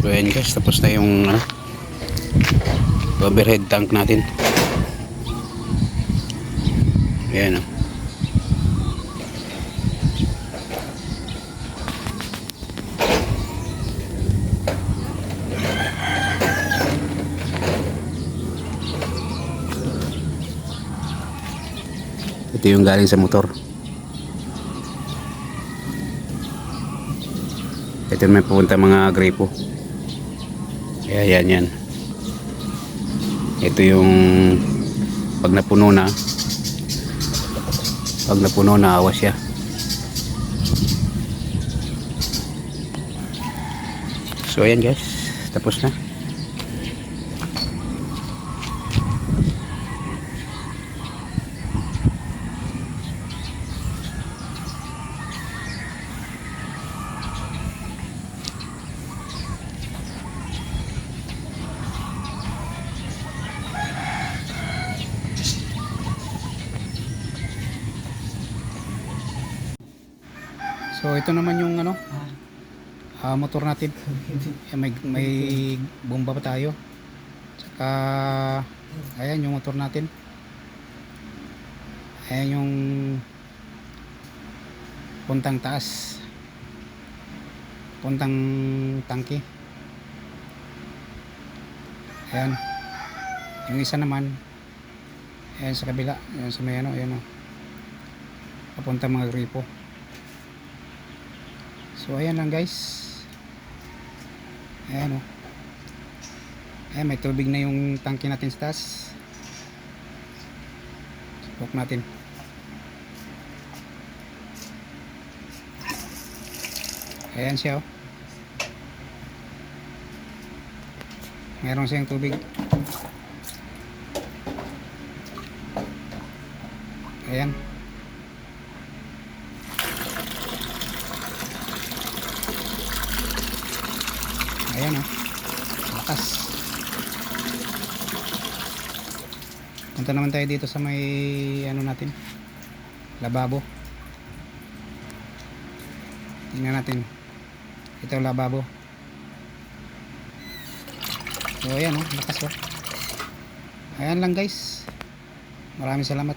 So ayan guys, tapos na yung overhead tank natin. Ayan o. Ito yung galing sa motor. Ito may pupunta mga grapo. Kaya yan. Ito yung pag napuno na awas siya. So ayan guys, tapos na. So ito naman yung motor natin. May bomba pa tayo. Saka ayan yung motor natin. Ayan yung puntang taas. Puntang tangke. Ayan. Yung isa naman ayan sa kabila. Ayan sa may ayan papunta mga gripo. So ayan lang guys. Ayan ayan, may tubig na yung tangke natin sa taas. Subok natin. Ayan siya meron siyang tubig. Ayan. Ayan lakas. Punta naman tayo dito sa may natin, lababo. Tingnan natin. Ito lababo. So ayan lakas. Ayan lang guys. Maraming salamat.